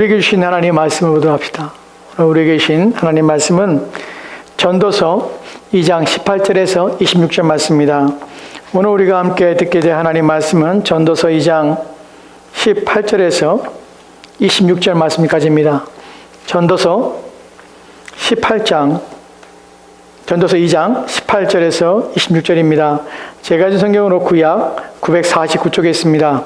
우리에게 주신 하나님의 말씀을 보도록 합시다. 우리에게 주신 하나님의 말씀은 전도서 2장 18절에서 26절 말씀입니다. 오늘 우리가 함께 듣게 될 하나님의 말씀은 전도서 2장 18절에서 26절 말씀까지입니다. 전도서 2장 18절에서 26절입니다. 제가 가진 성경으로 구약 949쪽에 있습니다.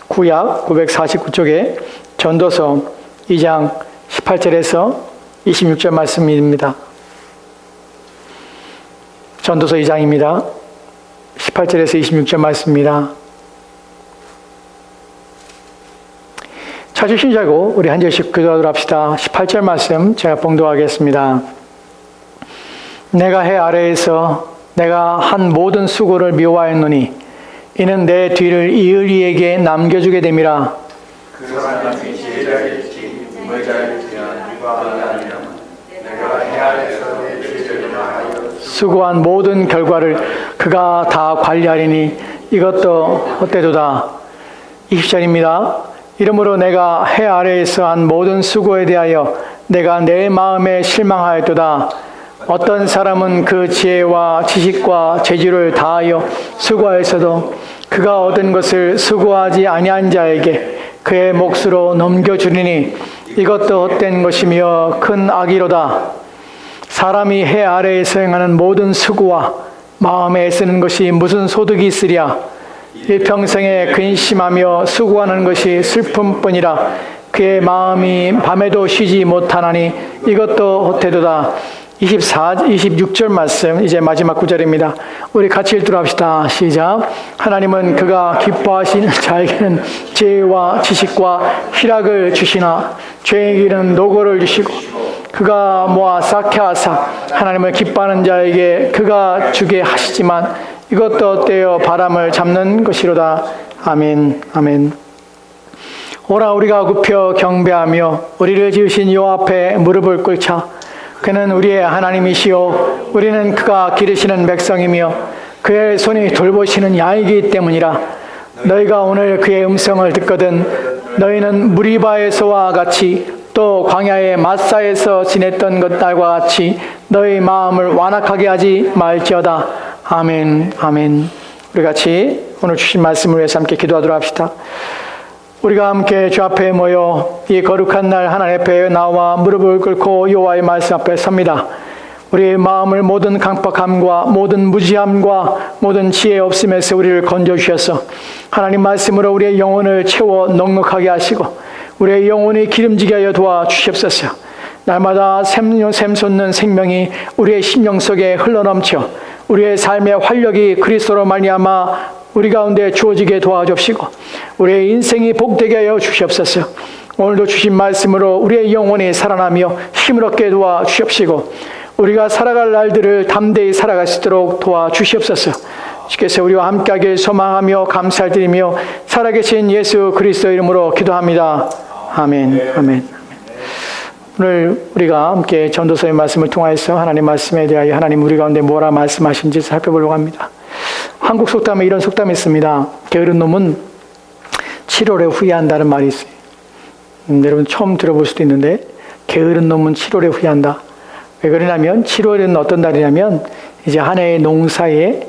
구약 949쪽에 전도서 2장 18절에서 26절 말씀입니다. 전도서 2장입니다. 18절에서 26절 말씀입니다. 찾으신 자고 우리 한 절씩 기도하도록 합시다. 18절 말씀 제가 봉독하겠습니다. 내가 해 아래에서 내가 한 모든 수고를 미워하였노니 이는 내 뒤를 이의리에게 남겨주게 됨이라. 그 사람이 지혜자일지 무모자일지 아니면 내가 해 아래에서 내 죄를 하여 수고한 모든 결과를 그가 다 관리하리니 이것도 헛되도다. 20절입니다. 이러므로 내가 해 아래에서 한 모든 수고에 대하여 내가 내 마음에 실망하였도다. 어떤 사람은 그 지혜와 지식과 재주를 다하여 수고하였어도 그가 얻은 것을 수고하지 아니한 자에게 그의 몫으로 넘겨주리니 이것도 헛된 것이며 큰 악이로다. 사람이 해 아래에서 행하는 모든 수고와 마음에 애쓰는 것이 무슨 소득이 있으랴. 일평생에 근심하며 수고하는 것이 슬픔뿐이라. 그의 마음이 밤에도 쉬지 못하나니 이것도 헛되도다. 26절 말씀 이제 마지막 구절입니다. 우리 같이 읽도록 합시다. 시작. 하나님은 그가 기뻐하시는 자에게는 지혜와 지식과 희락을 주시나 죄에게는 노고를 주시고 그가 모아 쌓게 하사 하나님을 기뻐하는 자에게 그가 주게 하시지만 이것도 헛되어 바람을 잡는 것이로다. 아멘. 아멘. 오라 우리가 굽혀 경배하며 우리를 지으신 여호와 앞에 무릎을 꿇자. 그는 우리의 하나님이시요 우리는 그가 기르시는 백성이며 그의 손이 돌보시는 양이기 때문이라. 너희가 오늘 그의 음성을 듣거든 너희는 무리바에서와 같이 또 광야의 마사에서 지냈던 것들과 같이 너희 마음을 완악하게 하지 말지어다. 아멘. 아멘. 우리 같이 오늘 주신 말씀을 위해서 함께 기도하도록 합시다. 우리가 함께 주 앞에 모여 이 거룩한 날 하나님 앞에 나와 무릎을 꿇고 여호와의 말씀 앞에 섭니다. 우리의 마음을 모든 강박함과 모든 무지함과 모든 지혜 없음에서 우리를 건져주셔서 하나님 말씀으로 우리의 영혼을 채워 넉넉하게 하시고 우리의 영혼이 기름지게 하여 도와주시옵소서. 날마다 샘솟는 생명이 우리의 심령 속에 흘러넘쳐 우리의 삶의 활력이 그리스도로 말미암아 우리 가운데 주어지게 도와주시고 우리의 인생이 복되게 하여 주시옵소서. 오늘도 주신 말씀으로 우리의 영혼이 살아나며 힘을 얻게 도와주시옵시고 우리가 살아갈 날들을 담대히 살아갈 수 있도록 도와주시옵소서. 주께서 우리와 함께하길 소망하며 감사드리며 살아계신 예수 그리스도 이름으로 기도합니다. 아멘. 아멘. 오늘 우리가 함께 전도서의 말씀을 통하여서 하나님 말씀에 대하여 하나님 우리 가운데 뭐라 말씀하신지 살펴보려고 합니다. 한국 속담에 이런 속담이 있습니다. 게으른 놈은 7월에 후회한다는 말이 있어요. 여러분 처음 들어볼 수도 있는데 게으른 놈은 7월에 후회한다. 왜 그러냐면 7월은 어떤 달이냐면 이제 한 해의 농사를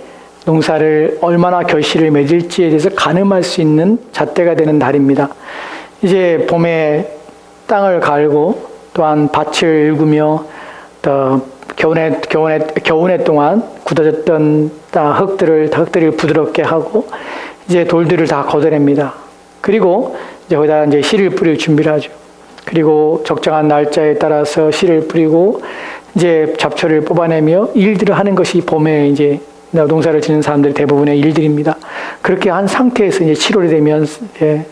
얼마나 결실을 맺을지에 대해서 가늠할 수 있는 잣대가 되는 달입니다. 이제 봄에 땅을 갈고 또한 밭을 일구며 또 겨우내 동안 굳어졌던 흙들을 부드럽게 하고 이제 돌들을 다 걷어냅니다. 그리고 이제 거기다 이제 씨를 뿌릴 준비를 하죠. 그리고 적정한 날짜에 따라서 씨를 뿌리고 이제 잡초를 뽑아내며 일들을 하는 것이 봄에 이제 농사를 짓는 사람들 대부분의 일들입니다. 그렇게 한 상태에서 이제 7월이 되면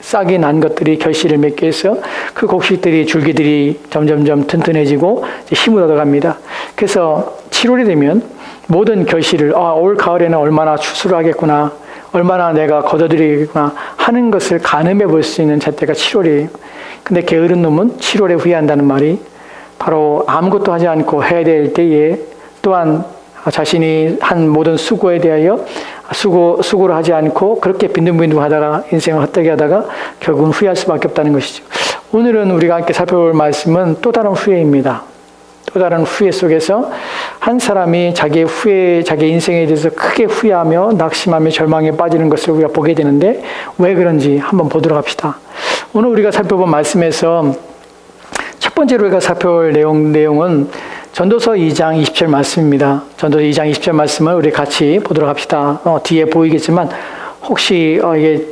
싹이 난 것들이 결실을 맺게 해서 그 곡식들이 줄기들이 점점점 튼튼해지고 힘을 얻어갑니다. 그래서 7월이 되면 모든 결실을 올 가을에는 얼마나 추수를 하겠구나, 얼마나 내가 거둬들이겠구나 하는 것을 가늠해 볼 수 있는 잣대가 7월이에요. 근데 게으른 놈은 7월에 후회한다는 말이 바로 아무것도 하지 않고 해야 될 때에 또한 자신이 한 모든 수고에 대하여 수고를 하지 않고 그렇게 빈둥빈둥 하다가 인생을 헛되게 하다가 결국은 후회할 수밖에 없다는 것이죠. 오늘은 우리가 함께 살펴볼 말씀은 또 다른 후회입니다. 또 다른 후회 속에서 한 사람이 자기의 후회, 자기의 인생에 대해서 크게 후회하며 낙심하며 절망에 빠지는 것을 우리가 보게 되는데 왜 그런지 한번 보도록 합시다. 오늘 우리가 살펴본 말씀에서 첫 번째로 우리가 살펴볼 내용은 전도서 2장 20절 말씀입니다. 전도서 2장 20절 말씀을 우리 같이 보도록 합시다. 뒤에 보이겠지만 혹시 이게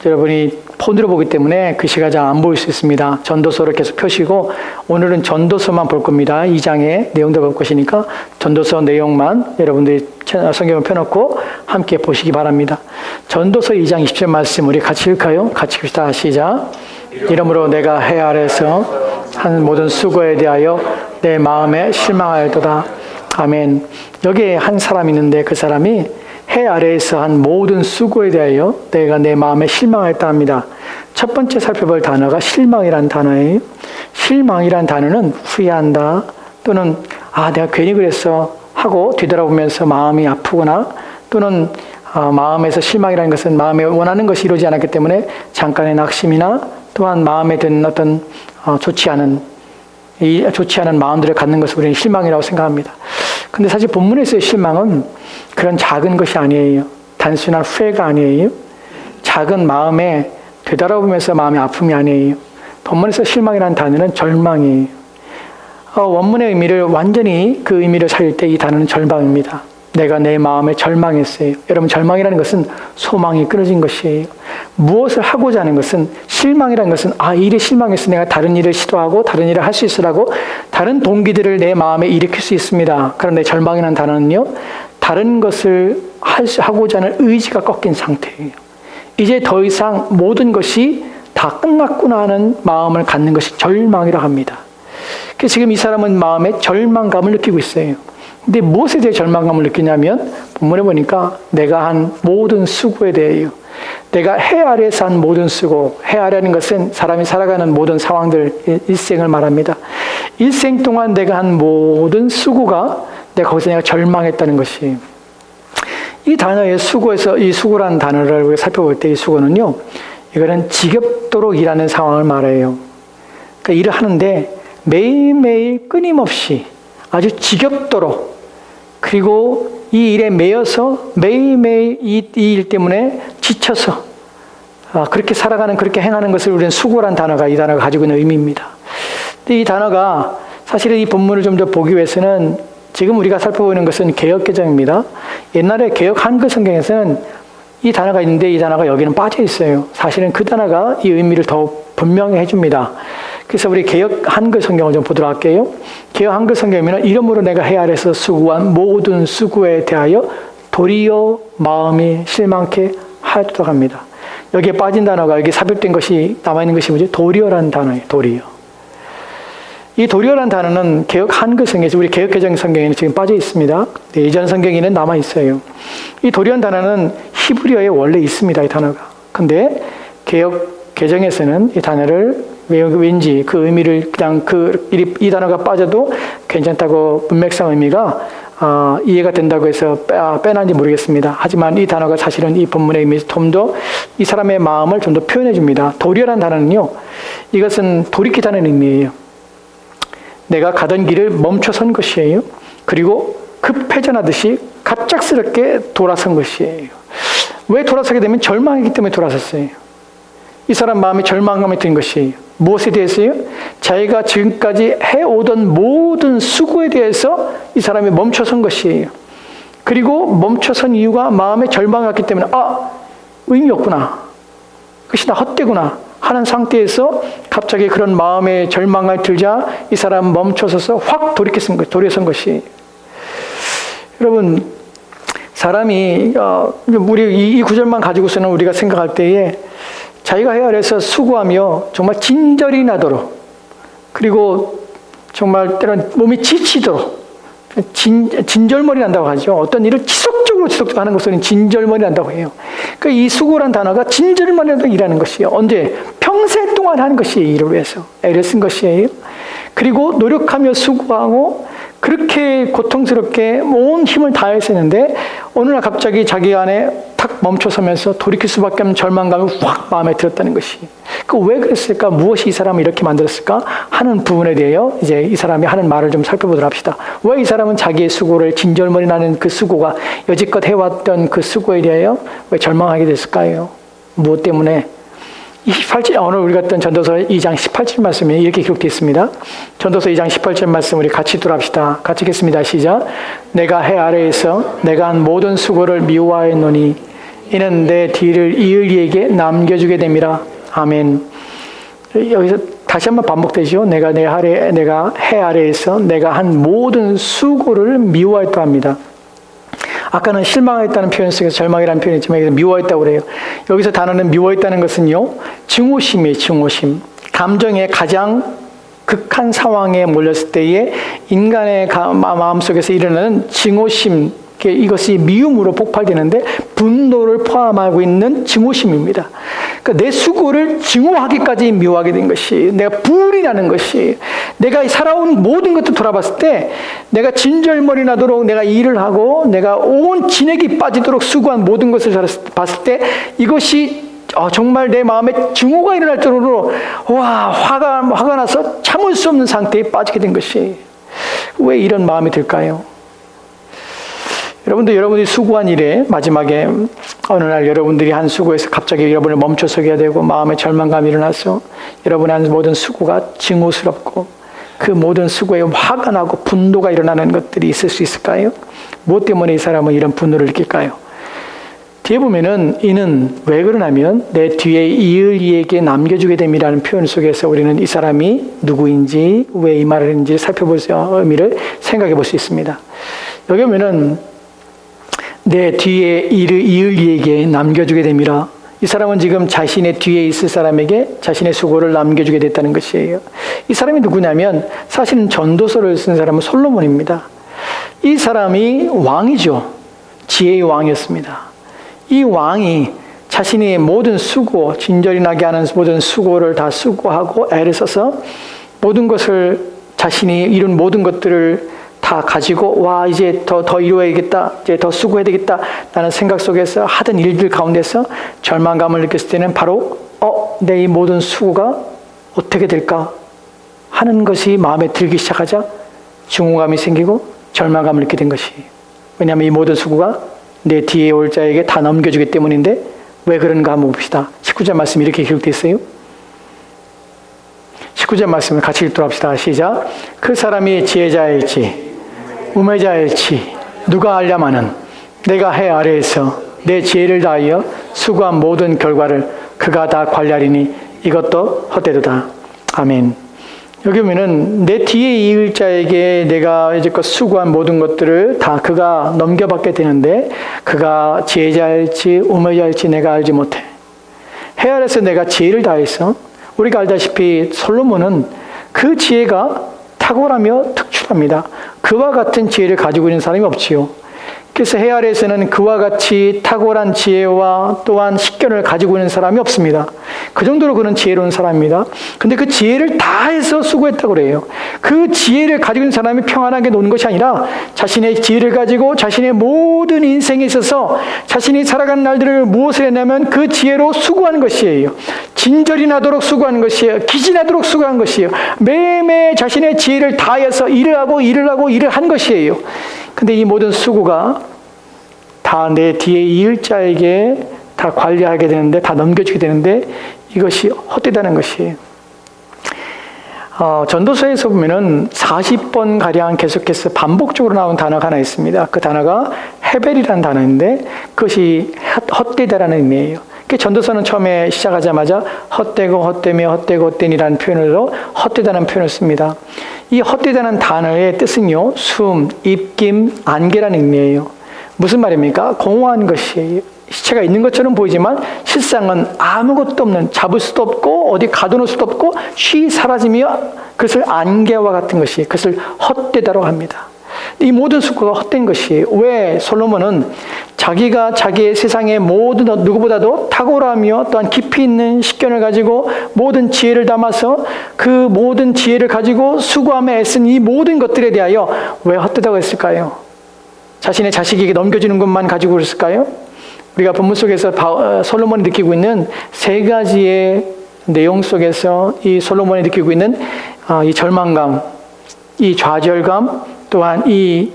여러분이 폰으로 보기 때문에 글씨가 잘 안 보일 수 있습니다. 전도서를 계속 펴시고 오늘은 전도서만 볼 겁니다. 2장의 내용도 볼 것이니까 전도서 내용만 여러분들이 성경을 펴놓고 함께 보시기 바랍니다. 전도서 2장 20절 말씀 우리 같이 읽을까요? 같이 읽읍시다. 시작. 이러므로 내가 해 아래에서 한 모든 수고에 대하여 내 마음에 실망하였도다. 아멘. 여기에 한 사람이 있는데 그 사람이 해 아래에서 한 모든 수고에 대하여 내가 내 마음에 실망하였다 합니다. 첫 번째 살펴볼 단어가 실망이라는 단어예요. 실망이라는 단어는 후회한다 또는 내가 괜히 그랬어 하고 뒤돌아보면서 마음이 아프거나 또는 마음에서 실망이라는 것은 마음에 원하는 것이 이루어지지 않았기 때문에 잠깐의 낙심이나 또한 마음에 든 어떤 좋지 않은 마음들을 갖는 것을 우리는 실망이라고 생각합니다. 근데 사실 본문에서의 실망은 그런 작은 것이 아니에요. 단순한 후회가 아니에요. 작은 마음에 되돌아보면서 마음의 아픔이 아니에요. 본문에서 실망이라는 단어는 절망이에요. 원문의 의미를 완전히 그 의미를 살릴 때 이 단어는 절망입니다. 내가 내 마음에 절망했어요. 여러분 절망이라는 것은 소망이 끊어진 것이에요. 무엇을 하고자 하는 것은 실망이라는 것은 이 일에 실망해서 내가 다른 일을 시도하고 다른 일을 할 수 있으라고 다른 동기들을 내 마음에 일으킬 수 있습니다. 그런데 절망이라는 단어는요. 다른 것을 하고자 하는 의지가 꺾인 상태예요. 이제 더 이상 모든 것이 다 끝났구나 하는 마음을 갖는 것이 절망이라고 합니다. 그래서 지금 이 사람은 마음에 절망감을 느끼고 있어요. 근데 무엇에 대해 절망감을 느끼냐면 본문에 보니까 내가 한 모든 수고에 대해요. 내가 해 아래에서 한 모든 수고, 해 아래라는 것은 사람이 살아가는 모든 상황들, 일생을 말합니다. 일생 동안 내가 한 모든 수고가 거기서 내가 절망했다는 것이 이 단어의 수고에서 이 수고라는 단어를 우리가 살펴볼 때 이 수고는요, 이거는 지겹도록 일하는 상황을 말해요. 그러니까 일을 하는데 매일매일 끊임없이 아주 지겹도록 그리고 이 일에 매여서 매일매일 이 일 때문에 지쳐서 그렇게 살아가는 그렇게 행하는 것을 우리는 수고란 단어가 이 단어가 가지고 있는 의미입니다. 근데 이 단어가 사실은 이 본문을 좀 더 보기 위해서는 지금 우리가 살펴보는 것은 개역개정입니다. 옛날에 개역 한글 성경에서는 이 단어가 있는데 이 단어가 여기는 빠져 있어요. 사실은 그 단어가 이 의미를 더 분명히 해줍니다. 그래서 우리 개역 한글 성경을 좀 보도록 할게요. 개역 한글 성경에는 이러므로 내가 해 아래에서 수고한 모든 수고에 대하여 도리어 마음이 실망케 하였다고 합니다. 여기에 빠진 단어가 여기 삽입된 것이 남아있는 것이 뭐죠? 도리어라는 단어예요. 도리어. 이 도리어라는 단어는 개역 한글 성경에서 우리 개역 개정 성경에는 지금 빠져 있습니다. 예전 성경에는 남아 있어요. 이 도리어라는 단어는 히브리어에 원래 있습니다. 이 단어가. 근데 개역 개정에서는 이 단어를 왠지 그 의미를 그냥 이 단어가 빠져도 괜찮다고 문맥상 의미가 이해가 된다고 해서 빼놨는지 모르겠습니다. 하지만 이 단어가 사실은 이 본문의 의미 좀 더 이 사람의 마음을 좀 더 표현해 줍니다. 도리어라는 단어는요, 이것은 돌이키다는 의미예요. 내가 가던 길을 멈춰선 것이에요. 그리고 급회전하듯이 갑작스럽게 돌아선 것이에요. 왜 돌아서게 되면 절망이기 때문에 돌아섰어요. 이 사람 마음에 절망감이 든 것이에요. 무엇에 대해서요? 자기가 지금까지 해오던 모든 수고에 대해서 이 사람이 멈춰선 것이에요. 그리고 멈춰선 이유가 마음에 절망이 왔기 때문에 의미 없구나. 그것이 다 헛되구나 하는 상태에서 갑자기 그런 마음에 절망이 들자 이 사람 멈춰서서 확 돌이선 것이. 여러분, 사람이 우리 이 구절만 가지고서는 우리가 생각할 때에 자기가 해 아래에서 수고하며 정말 진절이 나도록 그리고 정말 때로는 몸이 지치도록 진절머리 난다고 하죠. 어떤 일을 지속적으로 하는 것은 진절머리 난다고 해요. 그러니까 이 수고란 단어가 진절머리 나도록 일하는 것이에요. 언제? 평생 동안 하는 것이에요. 일을 위해서. 애를 쓴 것이에요. 그리고 노력하며 수고하고 그렇게 고통스럽게 온 힘을 다해서 했는데 어느 날 갑자기 자기 안에 탁 멈춰서면서 돌이킬 수밖에 없는 절망감이 확 마음에 들었다는 것이. 왜 그랬을까? 무엇이 이 사람을 이렇게 만들었을까? 하는 부분에 대하여 이제 이 사람이 하는 말을 좀 살펴보도록 합시다. 왜 이 사람은 자기의 수고를 진절머리 나는 그 수고가 여지껏 해왔던 그 수고에 대하여 왜 절망하게 됐을까요? 무엇 때문에? 28절, 오늘 우리가 했던 전도서 2장 18절 말씀이 이렇게 기록되어 있습니다. 전도서 2장 18절 말씀 우리 같이 읽도록합시다. 같이 읽겠습니다. 시작. 내가 해 아래에서 내가 한 모든 수고를 미워하였노니 이는 내 뒤를 이을 이에게 남겨주게 됨이라. 아멘. 여기서 다시 한번 반복되죠. 내가 해 아래에서 내가 한 모든 수고를 미워했다 합니다. 아까는 실망했다는 표현 속에서 절망이라는 표현이 있지만 여기서 미워했다고 그래요. 여기서 단어는 미워했다는 것은요, 증오심이에요. 증오심. 감정의 가장 극한 상황에 몰렸을 때에 인간의 마음속에서 일어나는 증오심, 이것이 미움으로 폭발되는데 분노를 포함하고 있는 증오심입니다. 그러니까 내 수고를 증오하기까지 미워하게 된 것이, 내가 불이 나는 것이, 내가 살아온 모든 것도 돌아봤을 때 내가 진절머리 나도록 내가 일을 하고 내가 온 진액이 빠지도록 수고한 모든 것을 봤을 때 이것이 정말 내 마음에 증오가 일어날 정도로 화가 나서 참을 수 없는 상태에 빠지게 된 것이. 왜 이런 마음이 들까요? 여러분들이 수고한 일에 마지막에 어느 날 여러분들이 한 수고에서 갑자기 여러분을 멈춰서게 되고 마음에 절망감이 일어나서 여러분의 한 모든 수고가 증오스럽고 그 모든 수고에 화가 나고 분노가 일어나는 것들이 있을 수 있을까요? 무엇 때문에 이 사람은 이런 분노를 느낄까요? 뒤에 보면은 이는 왜 그러냐면 내 뒤에 이을 이에게 남겨주게 됨이라는 표현 속에서 우리는 이 사람이 누구인지 왜 이 말을 했는지 살펴볼 의미를 생각해 볼 수 있습니다. 여기 보면은 내 뒤에 이을 이에게 남겨주게 됨이라. 이 사람은 지금 자신의 뒤에 있을 사람에게 자신의 수고를 남겨주게 됐다는 것이에요. 이 사람이 누구냐면 사실은 전도서를 쓴 사람은 솔로몬입니다. 이 사람이 왕이죠. 지혜의 왕이었습니다. 이 왕이 자신의 모든 수고, 진절이 나게 하는 모든 수고를 다 수고하고 애를 써서 모든 것을 자신이 이룬 모든 것들을 다 가지고 이제 더 이루어야겠다, 이제 더 수고해야 되겠다 라는 생각 속에서 하던 일들 가운데서 절망감을 느꼈을 때는 바로 내 이 모든 수고가 어떻게 될까 하는 것이 마음에 들기 시작하자 증오감이 생기고 절망감을 느끼게 된 것이. 왜냐하면 이 모든 수고가 내 뒤에 올 자에게 다 넘겨주기 때문인데 왜 그런가 한번 봅시다. 19절 말씀이 이렇게 기록되어 있어요. 19절 말씀을 같이 읽도록 합시다. 시작. 그 사람이 지혜자일지 우매자일지 누가 알랴마는 내가 해 아래에서 내 지혜를 다하여 수고한 모든 결과를 그가 다 관리하리니 이것도 헛되도다. 아멘. 여기 보면은 내 뒤에 이을 자에게 내가 이제껏 수고한 모든 것들을 다 그가 넘겨받게 되는데 그가 지혜자일지 우매자일지 내가 알지 못해. 해 아래에서 내가 지혜를 다해서, 우리가 알다시피 솔로몬은 그 지혜가 탁월하며 특출합니다. 그와 같은 지혜를 가지고 있는 사람이 없지요. 그래서 해 아래에서는 그와 같이 탁월한 지혜와 또한 식견을 가지고 있는 사람이 없습니다. 그 정도로 그는 지혜로운 사람입니다. 근데 그 지혜를 다해서 수고했다고 그래요. 그 지혜를 가지고 있는 사람이 평안하게 노는 것이 아니라 자신의 지혜를 가지고 자신의 모든 인생에 있어서 자신이 살아가는 날들을 무엇을 했냐면 그 지혜로 수고하는 것이에요. 진절이 나도록 수고하는 것이에요. 기지 나도록 수고하는 것이에요. 매일매일 자신의 지혜를 다해서 일을 한 것이에요. 근데 이 모든 수고가 다 내 뒤에 이을 자에게 다 관리하게 되는데, 다 넘겨주게 되는데 이것이 헛되다는 것이에요. 전도서에서 보면은 40번 가량 계속해서 반복적으로 나온 단어가 하나 있습니다. 그 단어가 헤벨이라는 단어인데 그것이 헛되다라는 의미예요. 전도서는 처음에 시작하자마자 헛되고 헛되며 헛되고 헛되니라는 표현으로 헛되다는 표현을 씁니다. 이 헛되다는 단어의 뜻은요, 숨, 입김, 안개라는 의미예요. 무슨 말입니까? 공허한 것이에요. 시체가 있는 것처럼 보이지만 실상은 아무것도 없는, 잡을 수도 없고 어디 가둬놓을 수도 없고 쉬 사라지며 그것을 안개와 같은 것이, 그것을 헛되다라고 합니다. 이 모든 수고가 헛된 것이에요. 왜? 솔로몬은 자기가 자기의 세상의 모든 누구보다도 탁월하며 또한 깊이 있는 식견을 가지고 모든 지혜를 담아서 그 모든 지혜를 가지고 수고하며 애쓴 이 모든 것들에 대하여 왜 헛되다고 했을까요? 자신의 자식에게 넘겨주는 것만 가지고 있을까요? 우리가 본문 속에서 솔로몬이 느끼고 있는 세 가지의 내용 속에서 이 솔로몬이 느끼고 있는 이 절망감, 이 좌절감, 또한 이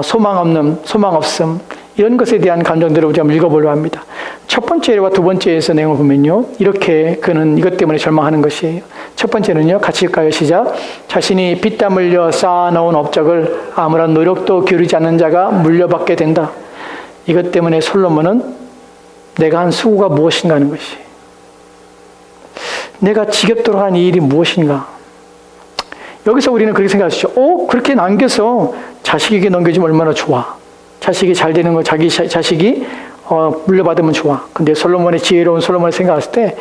소망 없음, 이런 것에 대한 감정들을 우리가 읽어보려고 합니다. 첫 번째와 두 번째에서 내용을 보면요, 이렇게 그는 이것 때문에 절망하는 것이에요. 첫 번째는요, 같이 읽까요? 시작. 자신이 피땀 흘려 쌓아놓은 업적을 아무런 노력도 기울이지 않는 자가 물려받게 된다. 이것 때문에 솔로몬은 내가 한 수고가 무엇인가 하는 것이, 내가 지겹도록 한 이 일이 무엇인가. 여기서 우리는 그렇게 생각하시죠. 그렇게 남겨서 자식에게 넘겨주면 얼마나 좋아. 자식이 잘 되는 거, 자식이 물려받으면 좋아. 근데 솔로몬의 지혜로운 솔로몬을 생각했을 때,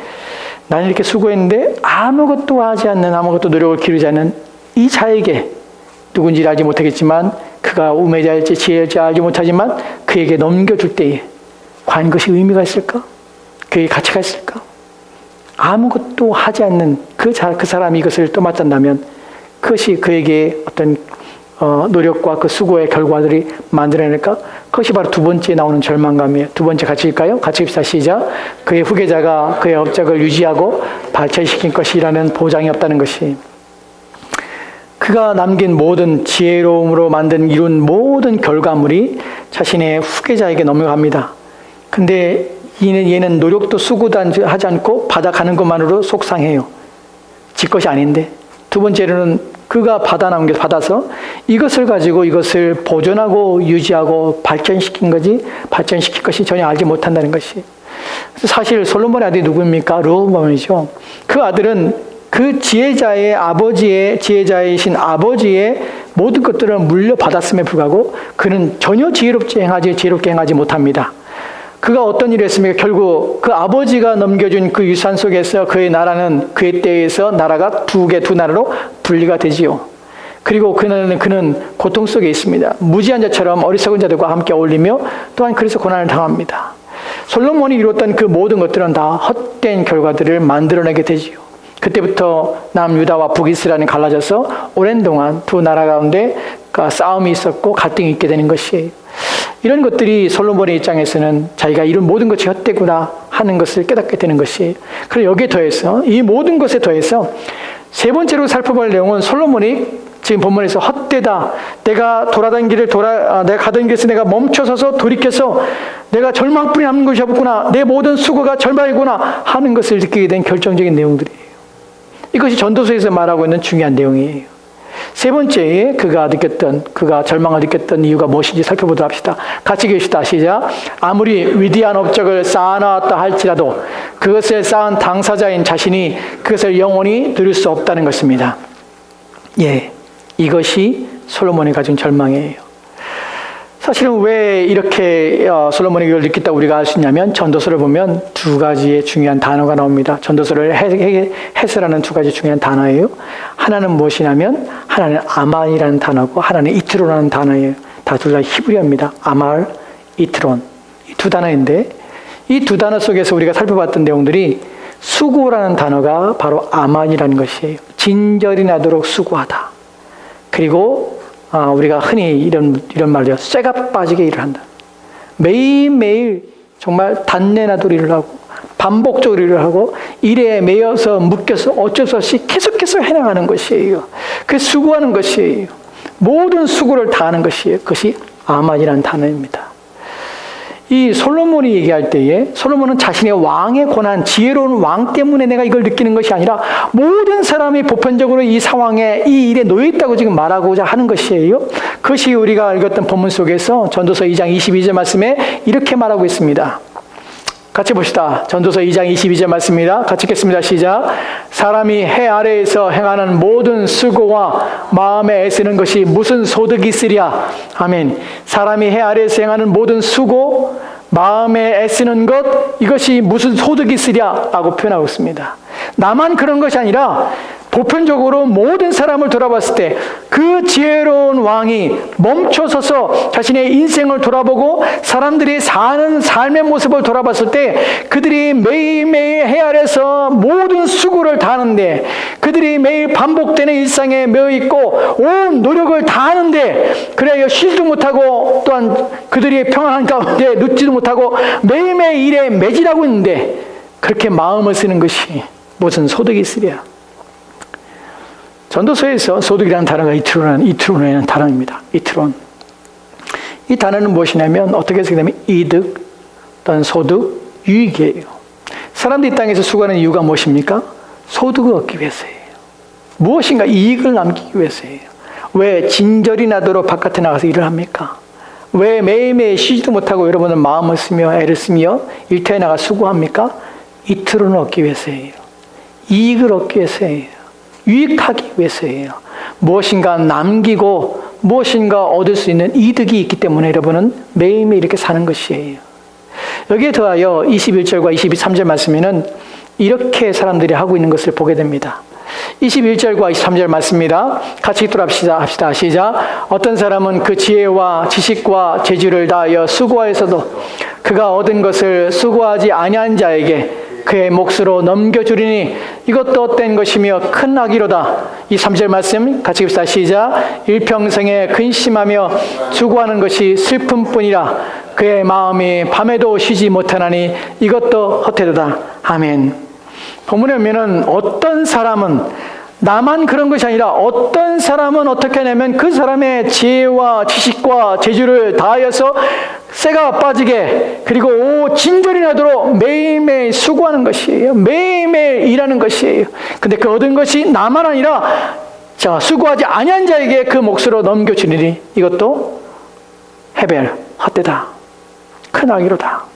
나는 이렇게 수고했는데 아무것도 하지 않는, 아무것도 노력을 기울이지 않는 이 자에게, 누군지 알지 못하겠지만 그가 우매자일지 지혜일지 알지 못하지만 그에게 넘겨줄 때에 과연 그것이 의미가 있을까? 그에게 가치가 있을까? 아무것도 하지 않는 그 사람이 이것을 떠맡았다면 그것이 그에게 어떤 노력과 그 수고의 결과들이 만들어낼까? 그것이 바로 두 번째 나오는 절망감이에요. 두 번째 같이 읽까요? 같이 읽읍시다. 시작. 그의 후계자가 그의 업적을 유지하고 발전시킨 것이라는 보장이 없다는 것이, 그가 남긴 모든 지혜로움으로 이룬 모든 결과물이 자신의 후계자에게 넘어갑니다. 근데 얘는 노력도 수고도 하지 않고 받아가는 것만으로 속상해요. 지 것이 아닌데. 두 번째로는 그가 받아서 이것을 가지고 이것을 보존하고 유지하고 발전시킬 것이 전혀 알지 못한다는 것이. 사실 솔로몬의 아들이 누구입니까? 르호보암이죠. 그 아들은 그 지혜자이신 아버지의 모든 것들을 물려받았음에 불구하고 그는 전혀 지혜롭게 행하지 못합니다. 그가 어떤 일을 했습니까? 결국 그 아버지가 넘겨준 그 유산 속에서 그의 나라는 그의 때에서 나라가 두 나라로 분리가 되지요. 그리고 그는 고통 속에 있습니다. 무지한 자처럼 어리석은 자들과 함께 어울리며 또한 그래서 고난을 당합니다. 솔로몬이 이뤘던 그 모든 것들은 다 헛된 결과들을 만들어내게 되지요. 그때부터 남유다와 북이스라엘이 갈라져서 오랜 동안 두 나라 가운데 싸움이 있었고 갈등이 있게 되는 것이에요. 이런 것들이 솔로몬의 입장에서는 자기가 이룬 모든 것이 헛되구나 하는 것을 깨닫게 되는 것이에요. 그리고 여기에 더해서, 이 모든 것에 더해서 세 번째로 살펴볼 내용은 솔로몬이 지금 본문에서 헛되다, 내가 가던 길에서 내가 멈춰서서 돌이켜서 내가 절망뿐이 남는 것이 없구나, 내 모든 수고가 절망이구나 하는 것을 느끼게 된 결정적인 내용들이에요. 이것이 전도서에서 말하고 있는 중요한 내용이에요. 세 번째에 그가 절망을 느꼈던 이유가 무엇인지 살펴보도록 합시다. 같이 읽읍시다. 시작. 아무리 위대한 업적을 쌓아놨다 할지라도 그것을 쌓은 당사자인 자신이 그것을 영원히 누릴 수 없다는 것입니다. 예, 이것이 솔로몬이 가진 절망이에요. 사실은 왜 이렇게 솔로몬이 이걸 느꼈다고 우리가 알 수 있냐면, 전도서를 보면 두 가지의 중요한 단어가 나옵니다. 전도서를 해설하는 두 가지 중요한 단어예요. 하나는 무엇이냐면, 하나는 아말이라는 단어고 하나는 이트론이라는 단어예요. 다 둘 다 히브리어입니다. 아말, 이트론. 이 두 단어인데, 이 두 단어 속에서 우리가 살펴봤던 내용들이 수고라는 단어가 바로 아말이라는 것이에요. 진절이 나도록 수고하다. 그리고 우리가 흔히 이런 말이요, 쇠가 빠지게 일을 한다. 매일매일 정말 단내나도록 일을 하고 반복적으로 일을 하고 일에 매여서 묶여서 어쩔 수 없이 계속해서 해나가는 것이에요. 그 수고하는 것이에요. 모든 수고를 다하는 것이에요. 그것이 아말이라는 단어입니다. 이 솔로몬이 얘기할 때에, 솔로몬은 자신의 왕의 고난, 지혜로운 왕 때문에 내가 이걸 느끼는 것이 아니라 모든 사람이 보편적으로 이 상황에, 이 일에 놓여 있다고 지금 말하고자 하는 것이에요. 그것이 우리가 읽었던 본문 속에서 전도서 2장 22절 말씀에 이렇게 말하고 있습니다. 같이 봅시다. 전도서 2장 22절 말씀입니다. 같이 읽겠습니다. 시작. 사람이 해 아래에서 행하는 모든 수고와 마음에 애쓰는 것이 무슨 소득이 있으랴. 아멘. 사람이 해 아래에서 행하는 모든 수고, 마음에 애쓰는 것, 이것이 무슨 소득이 있으랴 라고 표현하고 있습니다. 나만 그런 것이 아니라 보편적으로 모든 사람을 돌아봤을 때 그 지혜로운 왕이 멈춰서서 자신의 인생을 돌아보고 사람들이 사는 삶의 모습을 돌아봤을 때 그들이 매일매일 해 아래서 모든 수고를 다하는데, 그들이 매일 반복되는 일상에 매여 있고 온 노력을 다하는데 그래야 쉬지도 못하고 또한 그들이 평안한 가운데 눕지도 못하고 매일매일 일에 매진하고 있는데 그렇게 마음을 쓰는 것이 무슨 소득이 있으랴. 전도서에서 소득이라는 단어가 이트론이라는 단어입니다. 이트론. 이 단어는 무엇이냐면 어떻게 해석되면 이득, 또는 소득, 유익이에요. 사람들이 이 땅에서 수고하는 이유가 무엇입니까? 소득을 얻기 위해서예요. 무엇인가 이익을 남기기 위해서예요. 왜 진절이 나도록 바깥에 나가서 일을 합니까? 왜 매일매일 쉬지도 못하고 여러분은 마음을 쓰며 애를 쓰며 일터에 나가 수고합니까? 이트론을 얻기 위해서예요. 이익을 얻기 위해서예요. 유익하기 위해서예요. 무엇인가 남기고 무엇인가 얻을 수 있는 이득이 있기 때문에 여러분은 매일매일 이렇게 사는 것이에요. 여기에 더하여 21절과 23절 말씀에는 이렇게 사람들이 하고 있는 것을 보게 됩니다. 21절과 23절 말씀입니다. 같이 읽도록 합시다. 시작. 어떤 사람은 그 지혜와 지식과 재주를 다하여 수고하여서도 그가 얻은 것을 수고하지 아니한 자에게 그의 몫으로 넘겨주리니 이것도 헛된 것이며 큰 악이로다. 이 3절 말씀 같이 읽읍시다. 시작. 일평생에 근심하며 수고하는 것이 슬픔뿐이라 그의 마음이 밤에도 쉬지 못하나니 이것도 헛되도다. 아멘. 본문에 보면은 어떤 사람은, 나만 그런 것이 아니라 어떤 사람은 어떻게 하냐면 그 사람의 지혜와 지식과 재주를 다하여서 쇠가 빠지게, 그리고 진절이 나도록 매일매일 수고하는 것이에요. 매일매일 일하는 것이에요. 근데 그 얻은 것이 나만 아니라 수고하지 아니한 자에게 그 몫으로 넘겨주리니 이것도 헤벨, 헛되다. 큰 악이로다.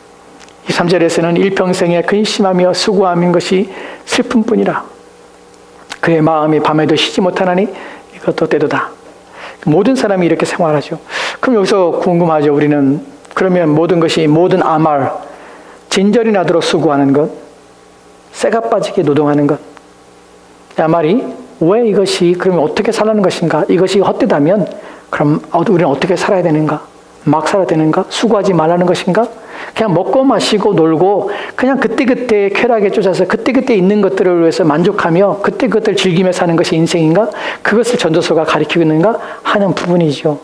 이 3절에서는 일평생에 근심하며 수고하는 것이 슬픔뿐이라 그의 마음이 밤에도 쉬지 못하나니 이것도 때도다. 모든 사람이 이렇게 생활하죠. 그럼 여기서 궁금하죠. 우리는 그러면 모든 아말, 진절이 나도록 수고하는 것, 쇠가 빠지게 노동하는 것, 아말이 왜 이것이 그러면 어떻게 살라는 것인가? 이것이 헛되다면 그럼 우리는 어떻게 살아야 되는가? 막 살아야 되는가? 수고하지 말라는 것인가? 그냥 먹고 마시고 놀고 그냥 그때그때 쾌락에 쫓아서 그때그때 있는 것들을 위해서 만족하며 그때 그것들을 즐기며 사는 것이 인생인가? 그것을 전도서가 가리키고 있는가? 하는 부분이죠.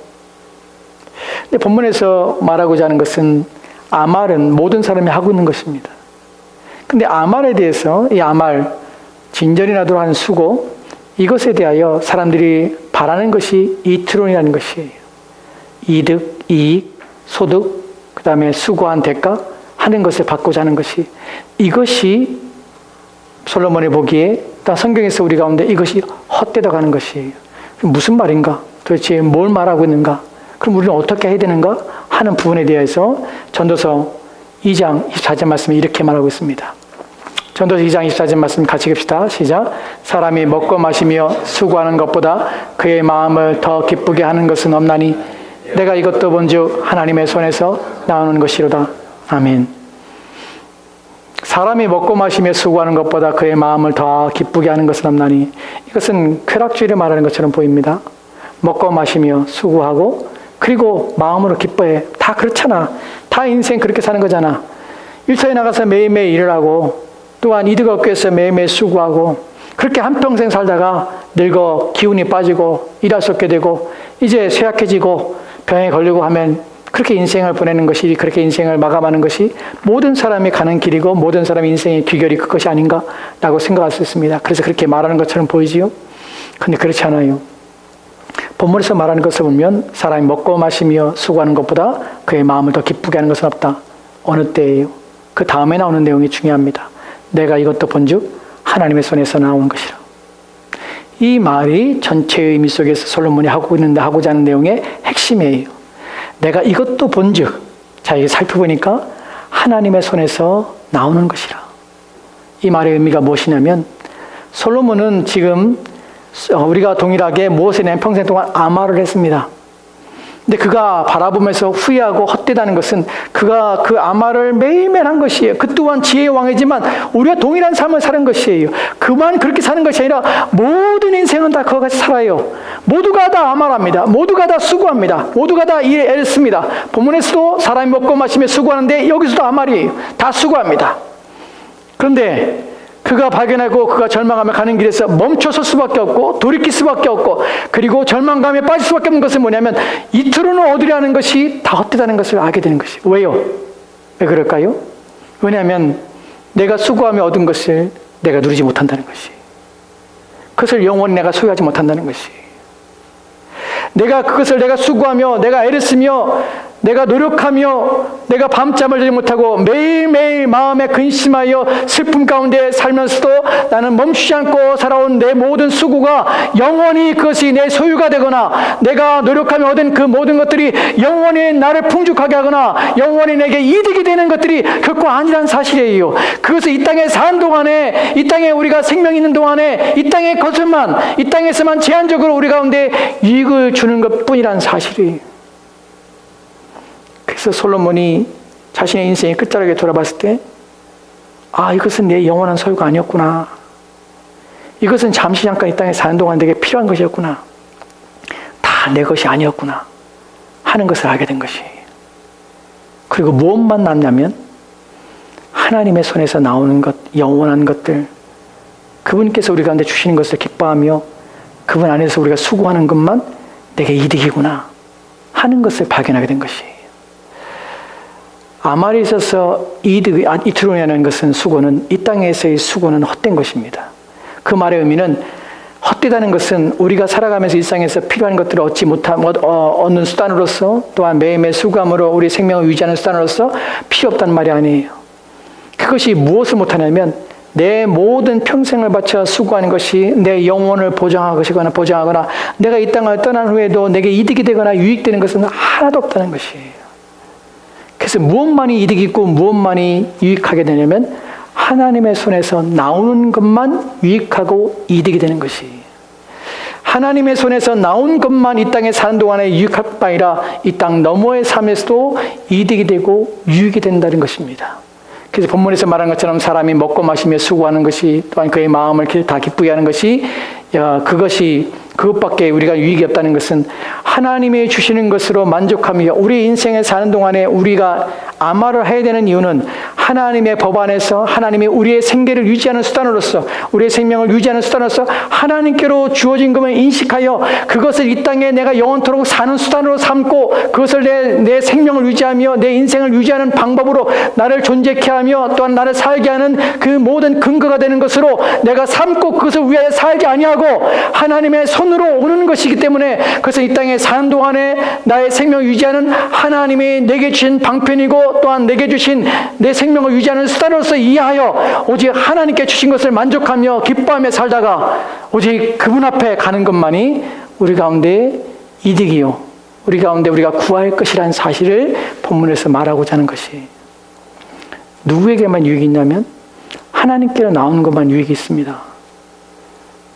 근데 본문에서 말하고자 하는 것은 아말은 모든 사람이 하고 있는 것입니다. 근데 아말에 대해서 이 아말, 진절이 나도록 하는 수고, 이것에 대하여 사람들이 바라는 것이 이트론이라는 것이에요. 이득, 이익, 소득, 그 다음에 수고한 대가 하는 것을 받고자 하는 것이, 이것이 솔로몬이 보기에 성경에서 우리 가운데 이것이 헛되다고 하는 것이에요. 무슨 말인가? 도대체 뭘 말하고 있는가? 그럼 우리는 어떻게 해야 되는가? 하는 부분에 대해서 전도서 2장 24절 말씀이 이렇게 말하고 있습니다. 전도서 2장 24절 말씀 같이 읽읍시다. 시작. 사람이 먹고 마시며 수고하는 것보다 그의 마음을 더 기쁘게 하는 것은 없나니 내가 이것도 본즉 하나님의 손에서 나오는 것이로다. 아멘. 사람이 먹고 마시며 수고하는 것보다 그의 마음을 더 기쁘게 하는 것은 없나니, 이것은 쾌락주의를 말하는 것처럼 보입니다. 먹고 마시며 수고하고 그리고 마음으로 기뻐해. 다 그렇잖아. 다 인생 그렇게 사는 거잖아. 일터에 나가서 매일매일 일을 하고 또한 이득 얻기 위해서 매일매일 수고하고 그렇게 한평생 살다가 늙어 기운이 빠지고 일할 수 없게 되고 이제 쇠약해지고 병에 걸리고 하면 그렇게 인생을 보내는 것이, 그렇게 인생을 마감하는 것이 모든 사람이 가는 길이고 모든 사람의 인생의 비결이 그것이 아닌가라고 생각할 수 있습니다. 그래서 그렇게 말하는 것처럼 보이지요. 그런데 그렇지 않아요. 본문에서 말하는 것을 보면 사람이 먹고 마시며 수고하는 것보다 그의 마음을 더 기쁘게 하는 것은 없다. 어느 때예요? 그 다음에 나오는 내용이 중요합니다. 내가 이것도 본즉 하나님의 손에서 나온 것이라. 이 말이 전체의 의미 속에서 솔로몬이 하고자 하는 내용의 핵심이에요. 내가 이것도 본즉, 자, 이게 살펴보니까 하나님의 손에서 나오는 것이라. 이 말의 의미가 무엇이냐면 솔로몬은 지금 우리가 동일하게 무엇에 대한 평생 동안 아말을 했습니다. 근데 그가 바라보면서 후회하고 헛되다는 것은 그가 그 아말을 매일매일 한 것이에요. 그 또한 지혜의 왕이지만 우리가 동일한 삶을 사는 것이에요. 그만 그렇게 사는 것이 아니라 모든 인생은 다 그와 같이 살아요. 모두가 다 아말합니다. 모두가 다 수고합니다. 모두가 다 일에 애를 씁니다. 본문에서도 사람이 먹고 마시며 수고하는데 여기서도 아말이에요. 다 수고합니다. 그런데 그가 발견하고 그가 절망하며 가는 길에서 멈춰설 수밖에 없고 돌이킬 수밖에 없고 그리고 절망감에 빠질 수밖에 없는 것은 뭐냐면 이틀은 얻으려는 것이 다 헛되다는 것을 알게 되는 것이에요. 왜요? 왜 그럴까요? 왜냐하면 내가 수고하며 얻은 것을 내가 누리지 못한다는 것이, 그것을 영원히 내가 소유하지 못한다는 것이, 내가 그것을 내가 수고하며 내가 애를 쓰며 내가 노력하며 내가 밤잠을 자지 못하고 매일매일 마음에 근심하여 슬픔 가운데 살면서도 나는 멈추지 않고 살아온 내 모든 수고가 영원히 그것이 내 소유가 되거나 내가 노력하며 얻은 그 모든 것들이 영원히 나를 풍족하게 하거나 영원히 내게 이득이 되는 것들이 결코 아니란 사실이에요. 그것을 이 땅에 사는 동안에, 이 땅에 우리가 생명이 있는 동안에 이 땅의 것을만, 이 땅에서만 제한적으로 우리 가운데 이익을 주는 것뿐이란 사실이에요. 그래서 솔로몬이 자신의 인생의 끝자락에 돌아봤을 때, 아, 이것은 내 영원한 소유가 아니었구나. 이것은 잠시 잠깐 이 땅에 사는 동안 내게 필요한 것이었구나. 다 내 것이 아니었구나 하는 것을 알게 된 것이에요. 그리고 무엇만 남냐면 하나님의 손에서 나오는 것, 영원한 것들, 그분께서 우리 가운데 주시는 것을 기뻐하며 그분 안에서 우리가 수고하는 것만 내게 이득이구나 하는 것을 발견하게 된 것이에요. 아말에 있어서 이틀이라는 것은 수고는, 이 땅에서의 수고는 헛된 것입니다. 그 말의 의미는 헛되다는 것은 우리가 살아가면서 일상에서 필요한 것들을 얻는 수단으로서, 또한 매일매일 수고함으로 우리 생명을 유지하는 수단으로서 필요 없다는 말이 아니에요. 그것이 무엇을 못하냐면 내 모든 평생을 바쳐 수고하는 것이 내 영혼을 보장하거나 내가 이 땅을 떠난 후에도 내게 이득이 되거나 유익되는 것은 하나도 없다는 것이에요. 그래서 무엇만이 이득이 있고 무엇만이 유익하게 되냐면 하나님의 손에서 나오는 것만 유익하고 이득이 되는 것이에요. 하나님의 손에서 나온 것만 이 땅에 사는 동안에 유익할 뿐 아니라 이 땅 너머의 삶에서도 이득이 되고 유익이 된다는 것입니다. 그래서 본문에서 말한 것처럼 사람이 먹고 마시며 수고하는 것이, 또한 그의 마음을 다 기쁘게 하는 것이, 그것밖에 우리가 유익이 없다는 것은 하나님이 주시는 것으로 만족하며 우리 인생에 사는 동안에 우리가 아말을 해야 되는 이유는 하나님의 법 안에서 하나님이 우리의 생계를 유지하는 수단으로서, 우리의 생명을 유지하는 수단으로서 하나님께로 주어진 것을 인식하여 그것을 이 땅에 내가 영원토록 사는 수단으로 삼고 그것을 내 생명을 유지하며 내 인생을 유지하는 방법으로 나를 존재케 하며 또한 나를 살게 하는 그 모든 근거가 되는 것으로 내가 삼고 그것을 위하여 살지 아니하고 하나님의 손으로 오는 것이기 때문에, 그래서 이 땅에 사는 동안에 나의 생명을 유지하는 하나님이 내게 주신 방편이고 또한 내게 주신 내 생명을 유지하는 수단으로서 이해하여 오직 하나님께 주신 것을 만족하며 기뻐하며 살다가 오직 그분 앞에 가는 것만이 우리 가운데 이득이요, 우리 가운데 우리가 구할 것이라는 사실을 본문에서 말하고자 하는 것이, 누구에게만 유익이 있냐면 하나님께로 나오는 것만 유익이 있습니다.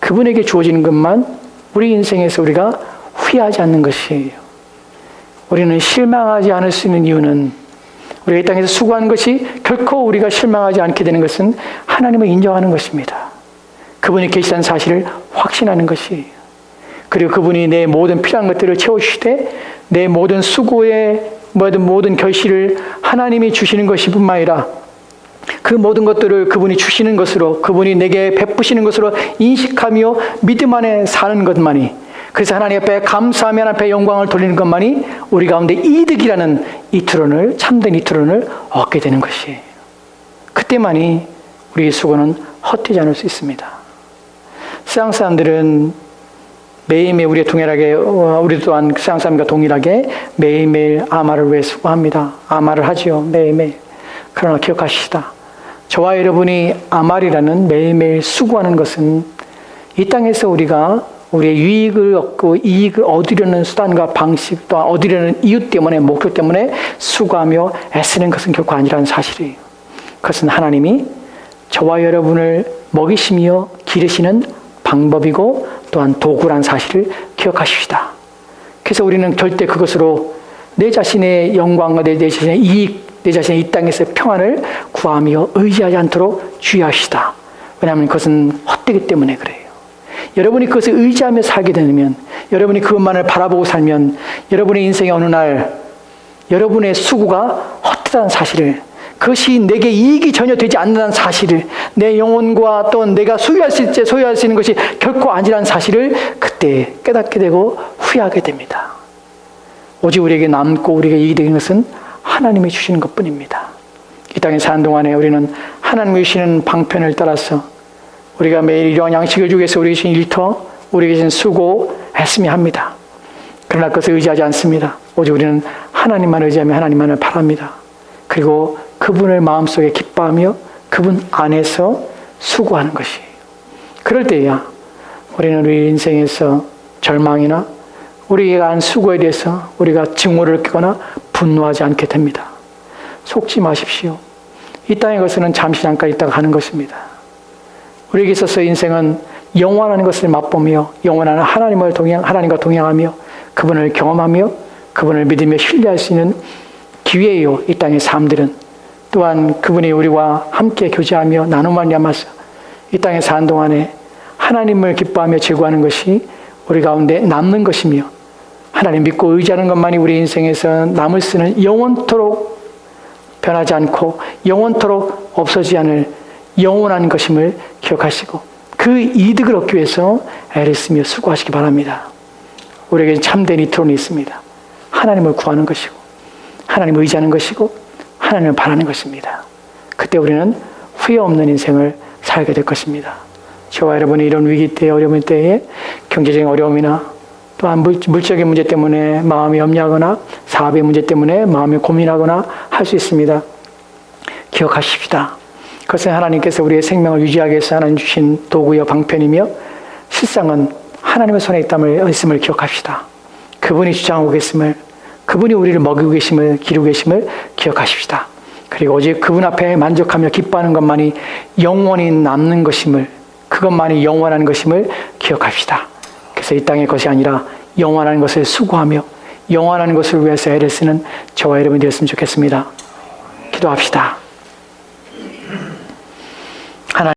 그분에게 주어지는 것만 우리 인생에서 우리가 후회하지 않는 것이에요. 우리는 실망하지 않을 수 있는 이유는, 우리가 이 땅에서 수고하는 것이 결코 우리가 실망하지 않게 되는 것은 하나님을 인정하는 것입니다. 그분이 계시다는 사실을 확신하는 것이에요. 그리고 그분이 내 모든 필요한 것들을 채워주시되 내 모든 수고의 모든 결실을 하나님이 주시는 것이 뿐만 아니라 그 모든 것들을 그분이 주시는 것으로, 그분이 내게 베푸시는 것으로 인식하며 믿음 안에 사는 것만이, 그래서 하나님 앞에 감사하며 하나님 앞에 영광을 돌리는 것만이 우리 가운데 이득이라는 이트론을, 참된 이트론을 얻게 되는 것이에요. 그때만이 우리의 수고는 헛되지 않을 수 있습니다. 서양 사람들은 매일매일 우리의 동일하게, 우리 또한 서양 사람과 동일하게 매일매일 아말을 위해 수고합니다. 아말을 하지요, 매일매일. 그러나 기억하시다. 저와 여러분이 아말이라는 매일매일 수고하는 것은 이 땅에서 우리가 우리의 유익을 얻고 이익을 얻으려는 수단과 방식, 또한 얻으려는 이유 때문에, 목표 때문에 수고하며 애쓰는 것은 결코 아니라는 사실이에요. 그것은 하나님이 저와 여러분을 먹이시며 기르시는 방법이고 또한 도구란 사실을 기억하십시다. 그래서 우리는 절대 그것으로 내 자신의 영광과 내 자신의 이익, 내 자신의 이 땅에서 평안을 구하며 의지하지 않도록 주의하시다. 왜냐하면 그것은 헛되기 때문에 그래요. 여러분이 그것을 의지하며 살게 되면, 여러분이 그것만을 바라보고 살면 여러분의 인생의 어느 날 여러분의 수고가 헛되다는 사실을, 그것이 내게 이익이 전혀 되지 않는다는 사실을, 내 영혼과 또 내가 소유할 수 있는 것이 결코 아니라는 사실을 그때 깨닫게 되고 후회하게 됩니다. 오직 우리에게 남고 우리에게 이익이 되는 것은 하나님이 주시는 것뿐입니다. 이 땅에 사는 동안에 우리는 하나님이 주시는 방편을 따라서 우리가 매일 일용할 양식을 주기 위해서 우리에게 주신 일터, 우리에게 주신 수고했으면 합니다. 그러나 그것을 의지하지 않습니다. 오직 우리는 하나님만 의지하며 하나님만을 바랍니다. 그리고 그분을 마음속에 기뻐하며 그분 안에서 수고하는 것이에요. 그럴 때야 우리는 우리 인생에서 절망이나 우리가 한 수고에 대해서 우리가 증오를 느끼거나 분노하지 않게 됩니다. 속지 마십시오. 이 땅의 것은 잠시 잠깐 있다가 가는 것입니다. 우리에게 있어서 인생은 영원한 것을 맛보며 영원한 하나님과 동행하며 그분을 경험하며 그분을 믿으며 신뢰할 수 있는 기회예요. 이 땅의 삶들은. 또한 그분이 우리와 함께 교제하며 나눔을 담아서 이 땅에 사는 동안에 하나님을 기뻐하며 즐거워하는 것이 우리 가운데 남는 것이며, 하나님 믿고 의지하는 것만이 우리 인생에서 남을 쓰는 영원토록 변하지 않고 영원토록 없어지지 않을 영원한 것임을 기억하시고 그 이득을 얻기 위해서 애를 쓰며 수고하시기 바랍니다. 우리에게 참된 이토론이 있습니다. 하나님을 구하는 것이고 하나님을 의지하는 것이고 하나님을 바라는 것입니다. 그때 우리는 후회 없는 인생을 살게 될 것입니다. 저와 여러분이 이런 위기 때에, 어려운 때에 경제적인 어려움이나 또한 물질적인 문제 때문에 마음이 염려하거나 사업의 문제 때문에 마음이 고민하거나 할 수 있습니다. 기억하십시다. 그것은 하나님께서 우리의 생명을 유지하기 위해서 하나님 주신 도구여 방편이며 실상은 하나님의 손에 있음을 기억합시다. 그분이 주장하고 계심을, 그분이 우리를 먹이고 계심을, 기르고 계심을 기억하십시다. 그리고 오직 그분 앞에 만족하며 기뻐하는 것만이 영원히 남는 것임을, 그것만이 영원한 것임을 기억합시다. 그래서 이 땅의 것이 아니라 영원한 것을 수고하며 영원한 것을 위해서 애를 쓰는 저와 여러분이 되었으면 좋겠습니다. 기도합시다.